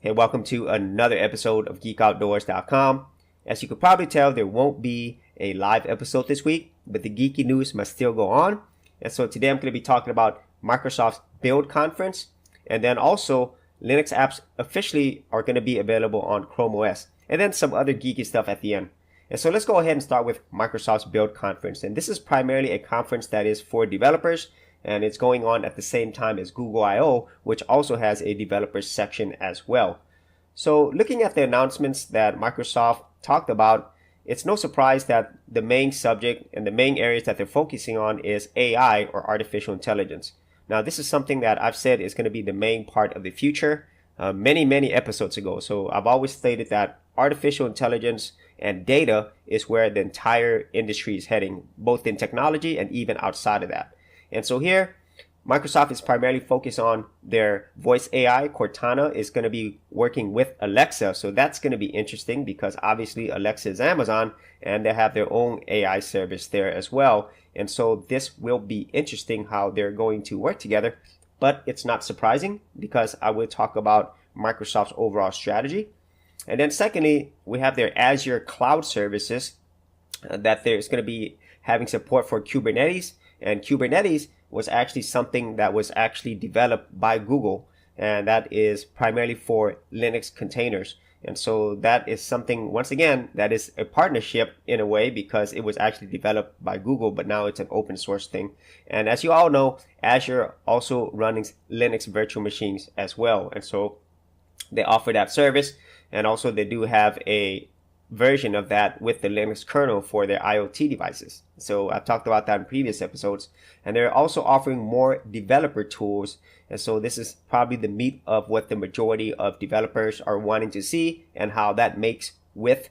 Hey, welcome to another episode of GeekOutdoors.com. As you could probably tell, there won't be a live episode this week, but the geeky news must still go on. And so today I'm going to be talking about Microsoft's Build conference, and then also Linux apps officially are going to be available on Chrome OS, and then some other geeky stuff at the end. And so let's go ahead and start with Microsoft's Build conference. And this is primarily a conference that is for developers, and it's going on at the same time as Google I/O, which also has a developers section as well. So looking at the announcements that Microsoft talked about, it's no surprise that the main subject and the main areas that they're focusing on is AI, or artificial intelligence. Now, this is something that I've said is going to be the main part of the future many episodes ago. So I've always stated that artificial intelligence and data is where the entire industry is heading, both in technology and even outside of that. And so here, Microsoft is primarily focused on their voice AI. Cortana is going to be working with Alexa. So that's going to be interesting because obviously Alexa is Amazon and they have their own AI service there as well. And so this will be interesting how they're going to work together. But it's not surprising because I will talk about Microsoft's overall strategy. And then secondly, we have their Azure cloud services that there's going to be having support for Kubernetes. And Kubernetes was actually something that was actually developed by Google, and that is primarily for Linux containers. And so that is something, once again, that is a partnership in a way because it was actually developed by Google, but now it's an open source thing. And as you all know, Azure also runs Linux virtual machines as well. And so they offer that service, and also they do have a version of that with the Linux kernel for their IoT devices. So I've talked about that in previous episodes, and they're also offering more developer tools. And so this is probably the meat of what the majority of developers are wanting to see and how that makes with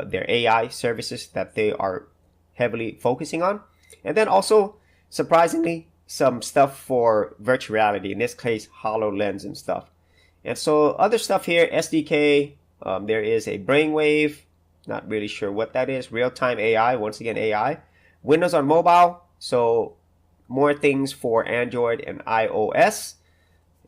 their AI services that they are heavily focusing on. And then also, surprisingly, some stuff for virtual reality, in this case, HoloLens and stuff. And so other stuff here, SDK, there is a Brainwave, not really sure what that is. Real-time AI, once again, AI. Windows on mobile, so more things for Android and iOS.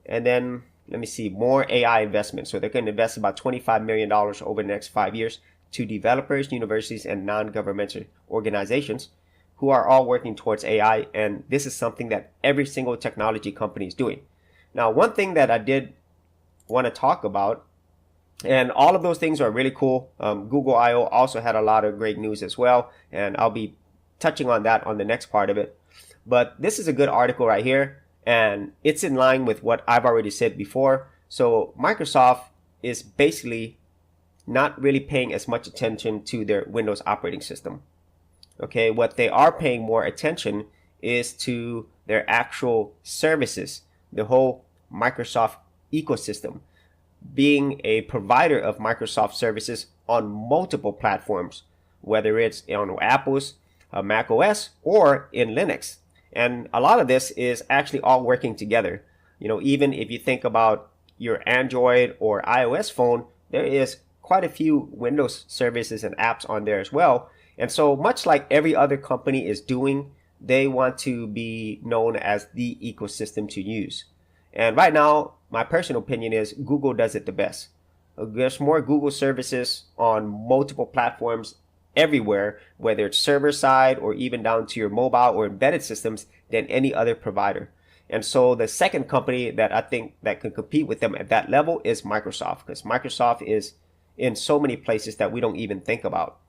And then, let me see, more AI investment. So they're going to invest about $25 million over the next 5 years to developers, universities, and non-governmental organizations who are all working towards AI. And this is something that every single technology company is doing. Now, one thing that I did want to talk about, and all of those things are really cool. Google I/O also had a lot of great news as well, and I'll be touching on that on the next part of it. But this is a good article right here, and it's in line with what I've already said before. So Microsoft is basically not really paying as much attention to their Windows operating system. Okay, what they are paying more attention is to their actual services, the whole Microsoft ecosystem, being a provider of Microsoft services on multiple platforms, whether it's on Apple's Mac OS or in Linux. And a lot of this is actually all working together. You know, even if you think about your Android or iOS phone, there is quite a few Windows services and apps on there as well. And so much like every other company is doing, they want to be known as the ecosystem to use. And right now, my personal opinion is Google does it the best. There's more Google services on multiple platforms everywhere, whether it's server side or even down to your mobile or embedded systems, than any other provider. And so the second company that I think that can compete with them at that level is Microsoft, because Microsoft is in so many places that we don't even think about.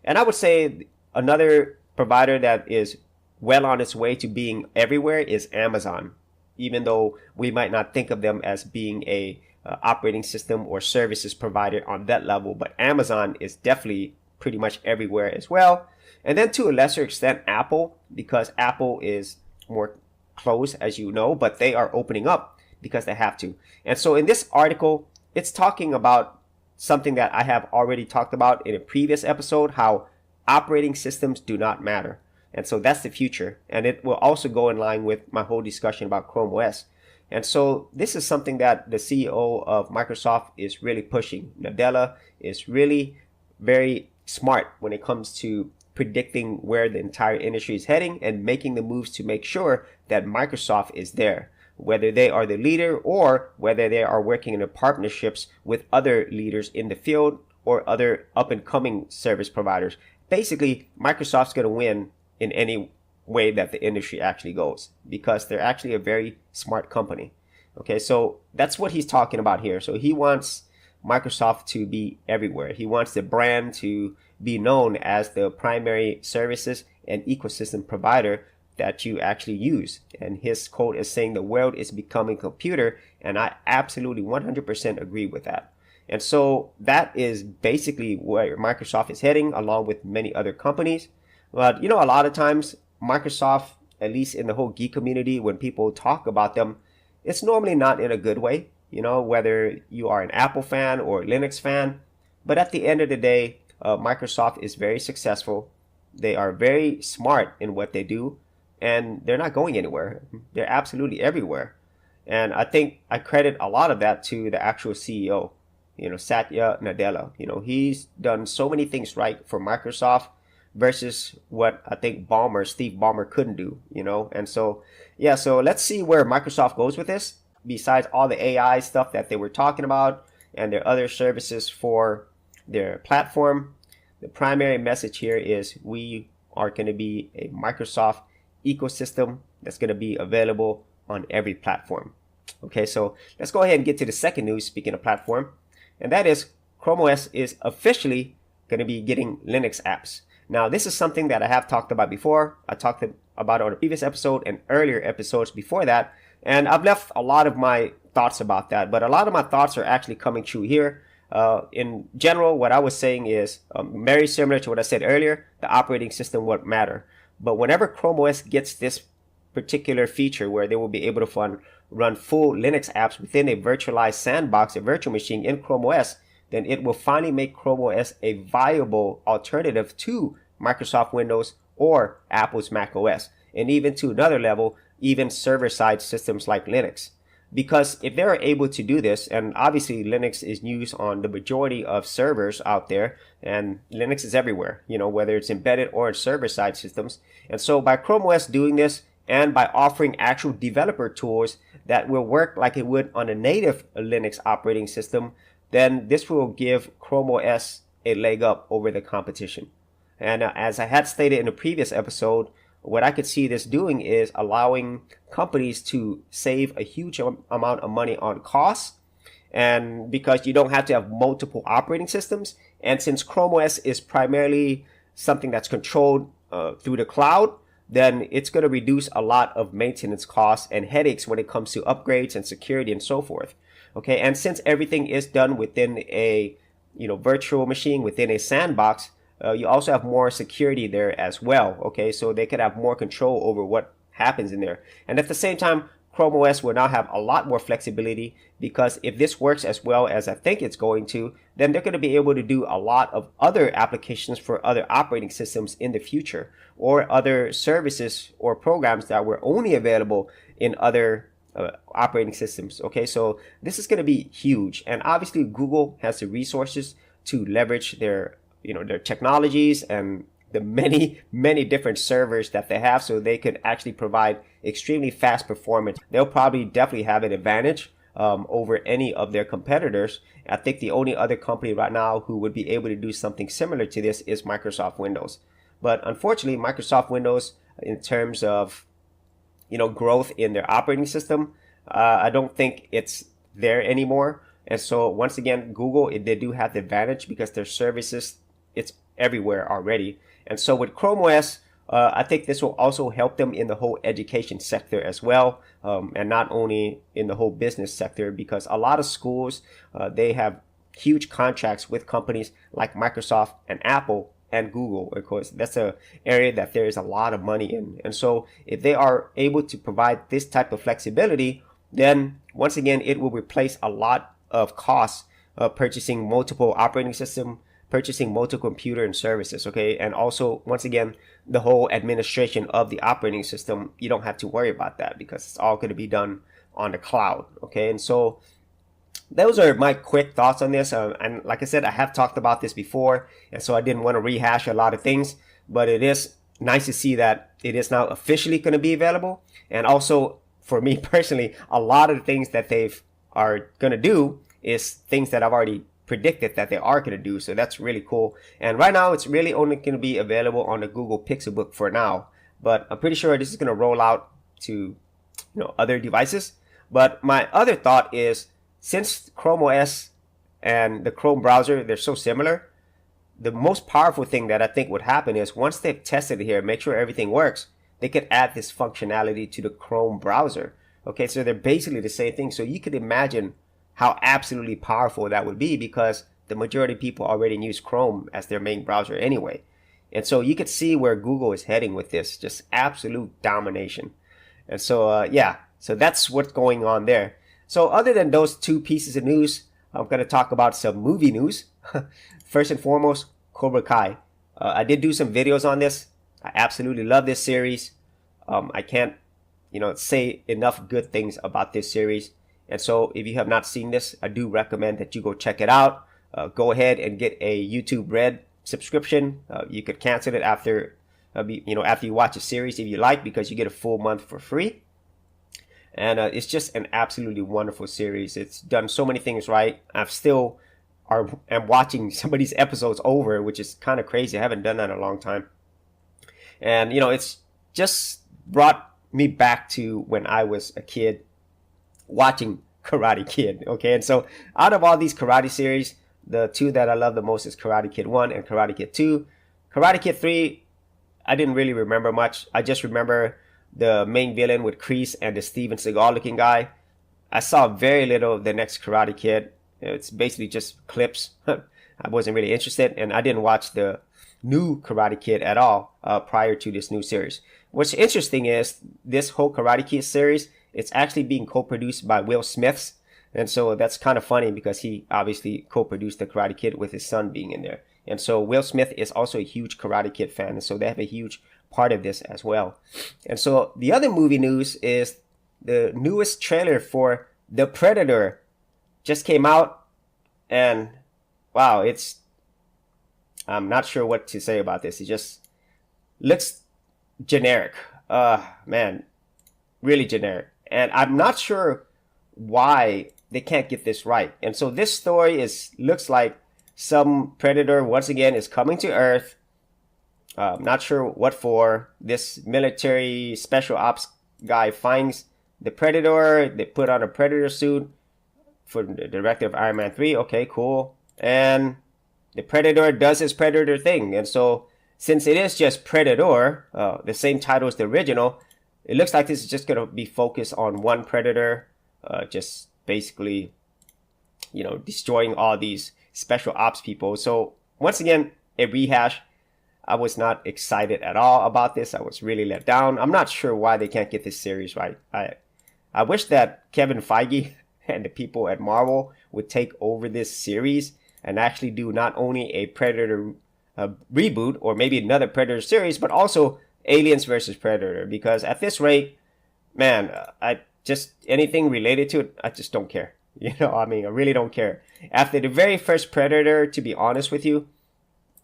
And I would say another provider that is well on its way to being everywhere is Amazon, even though we might not think of them as being a operating system or services provider on that level. But Amazon is definitely pretty much everywhere as well. And then to a lesser extent, Apple, because Apple is more closed, as you know, but they are opening up because they have to. And so in this article, it's talking about something that I have already talked about in a previous episode, how operating systems do not matter. And so that's the future. And it will also go in line with my whole discussion about Chrome OS. And so this is something that the CEO of Microsoft is really pushing. Nadella is really very smart when it comes to predicting where the entire industry is heading and making the moves to make sure that Microsoft is there. whether they are the leader or whether they are working in partnerships with other leaders in the field or other up-and-coming service providers. Basically, Microsoft's going to win in any way that the industry actually goes because they're actually a very smart company. Okay, so that's what he's talking about here. So he wants Microsoft to be everywhere. He wants the brand to be known as the primary services and ecosystem provider that you actually use. And his quote is saying the world is becoming a computer, and I absolutely 100% agree with that. And so that is basically where Microsoft is heading, along with many other companies. But a lot of times Microsoft, at least in the whole geek community, when people talk about them, it's normally not in a good way, whether you are an Apple fan or a Linux fan. But at the end of the day, Microsoft is very successful. They are very smart in what they do, and they're not going anywhere. They're absolutely everywhere. And I think I credit a lot of that to the actual CEO, Satya Nadella. He's done so many things right for Microsoft versus what I think Steve Ballmer couldn't do, And so, so let's see where Microsoft goes with this, besides all the AI stuff that they were talking about and their other services for their platform. The primary message here is we are going to be a Microsoft ecosystem that's going to be available on every platform. Okay, so let's go ahead and get to the second news, speaking of platform, and that is Chrome OS is officially going to be getting Linux apps. Now, this is something that I have talked about before. I talked about it on a previous episode and earlier episodes before that, and I've left a lot of my thoughts about that, but a lot of my thoughts are actually coming true here. In general, what I was saying is very similar to what I said earlier. The operating system won't matter. But whenever Chrome OS gets this particular feature where they will be able to run full Linux apps within a virtualized sandbox, a virtual machine in Chrome OS, then it will finally make Chrome OS a viable alternative to Microsoft Windows or Apple's Mac OS, and even to another level, even server-side systems like Linux. Because if they're able to do this, and obviously Linux is used on the majority of servers out there, and Linux is everywhere, whether it's embedded or in server-side systems. And so by Chrome OS doing this, and by offering actual developer tools that will work like it would on a native Linux operating system, then this will give Chrome OS a leg up over the competition. And as I had stated in a previous episode, what I could see this doing is allowing companies to save a huge amount of money on costs, and because you don't have to have multiple operating systems, and since Chrome OS is primarily something that's controlled through the cloud, then it's going to reduce a lot of maintenance costs and headaches when it comes to upgrades and security and so forth. Okay, and since everything is done within a virtual machine, within a sandbox, you also have more security there as well. Okay, so they could have more control over what happens in there. And at the same time, Chrome OS will now have a lot more flexibility, because if this works as well as I think it's going to, then they're going to be able to do a lot of other applications for other operating systems in the future, or other services or programs that were only available in other operating systems. Okay, so this is going to be huge, and obviously Google has the resources to leverage their their technologies and the many different servers that they have, so they could actually provide extremely fast performance. They'll probably definitely have an advantage over any of their competitors. I think the only other company right now who would be able to do something similar to this is Microsoft Windows. But unfortunately, Microsoft Windows, in terms of growth in their operating system, I don't think it's there anymore. And so once again, Google, they do have the advantage because their services, it's everywhere already. And so with Chrome OS, I think this will also help them in the whole education sector as well, and not only in the whole business sector, because a lot of schools, they have huge contracts with companies like Microsoft and Apple and Google. Of course, that's an area that there is a lot of money in. And so if they are able to provide this type of flexibility, then once again, it will replace a lot of costs of purchasing multiple operating system, purchasing multiple computer and services. Okay, and also once again, the whole administration of the operating system, you don't have to worry about that because it's all going to be done on the cloud. Okay, and so those are my quick thoughts on this. And like I said, I have talked about this before, and so I didn't want to rehash a lot of things, but it is nice to see that it is now officially going to be available. And also, for me personally, a lot of the things that are going to do is things that I've already predicted that they are going to do. So that's really cool. And right now, it's really only going to be available on the Google Pixelbook for now. But I'm pretty sure this is going to roll out to other devices. But my other thought is, since Chrome OS and the Chrome browser, they're so similar, the most powerful thing that I think would happen is once they've tested it here, make sure everything works, they could add this functionality to the Chrome browser. Okay, so they're basically the same thing. So you could imagine how absolutely powerful that would be, because the majority of people already use Chrome as their main browser anyway. And so you could see where Google is heading with this, just absolute domination. And so, so that's what's going on there. So other than those two pieces of news, I'm going to talk about some movie news. First and foremost, Cobra Kai. I did do some videos on this. I absolutely love this series. I can't, say enough good things about this series. And so if you have not seen this, I do recommend that you go check it out. Go ahead and get a YouTube Red subscription. You could cancel it after you watch a series if you like, because you get a full month for free. And it's just an absolutely wonderful series. It's done so many things right. I'm watching some of these episodes over, which is kind of crazy. I haven't done that in a long time. And, it's just brought me back to when I was a kid watching Karate Kid. Okay. And so out of all these karate series, the two that I love the most is Karate Kid 1 and Karate Kid 2. Karate Kid 3, I didn't really remember much. I just remember the main villain with Kreese and the Steven Seagal looking guy. I saw very little of the next Karate Kid. It's basically just clips. I wasn't really interested, and I didn't watch the new Karate Kid at all prior to this new series. What's interesting is this whole Karate Kid series, it's actually being co-produced by Will Smith. And so that's kind of funny, because he obviously co-produced the Karate Kid with his son being in there. And so Will Smith is also a huge Karate Kid fan. And so they have a huge part of this as well. And so the other movie news is the newest trailer for The Predator just came out. And wow, I'm not sure what to say about this. It just looks generic. Man, really generic. And I'm not sure why they can't get this right. And so this story looks like some predator once again is coming to Earth. Not sure what for. This military special ops guy finds the predator. They put on a predator suit for the director of Iron Man 3. Okay, cool. And the predator does his predator thing. And so since it is just Predator, the same title as the original, it looks like this is just going to be focused on one predator, just basically, destroying all these special ops people. So once again, a rehash. I was not excited at all about this. I was really let down. I'm not sure why they can't get this series right. I wish that Kevin Feige and the people at Marvel would take over this series and actually do not only a Predator reboot or maybe another Predator series, but also Aliens versus Predator. Because at this rate, man, anything related to it, I just don't care. I really don't care. After the very first Predator, to be honest with you,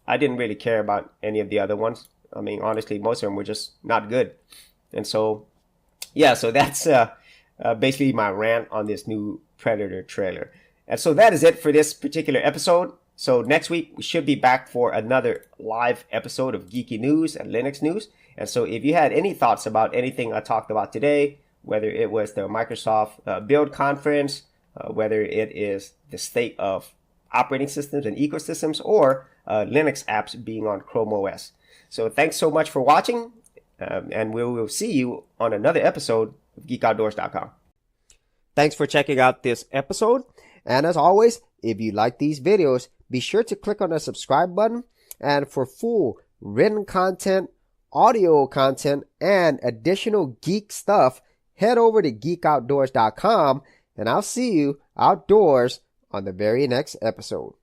I didn't really care about any of the other ones. Honestly, most of them were just not good. And so, so that's basically my rant on this new Predator trailer. And so that is it for this particular episode. So next week, we should be back for another live episode of Geeky News and Linux News. And so if you had any thoughts about anything I talked about today, whether it was the Microsoft Build Conference, whether it is the state of operating systems and ecosystems, or Linux apps being on Chrome OS. So thanks so much for watching, and we will see you on another episode of GeekOutdoors.com. Thanks for checking out this episode. And as always, if you like these videos, be sure to click on the subscribe button. And for full written content, audio content, and additional geek stuff, head over to GeekOutdoors.com, and I'll see you outdoors on the very next episode.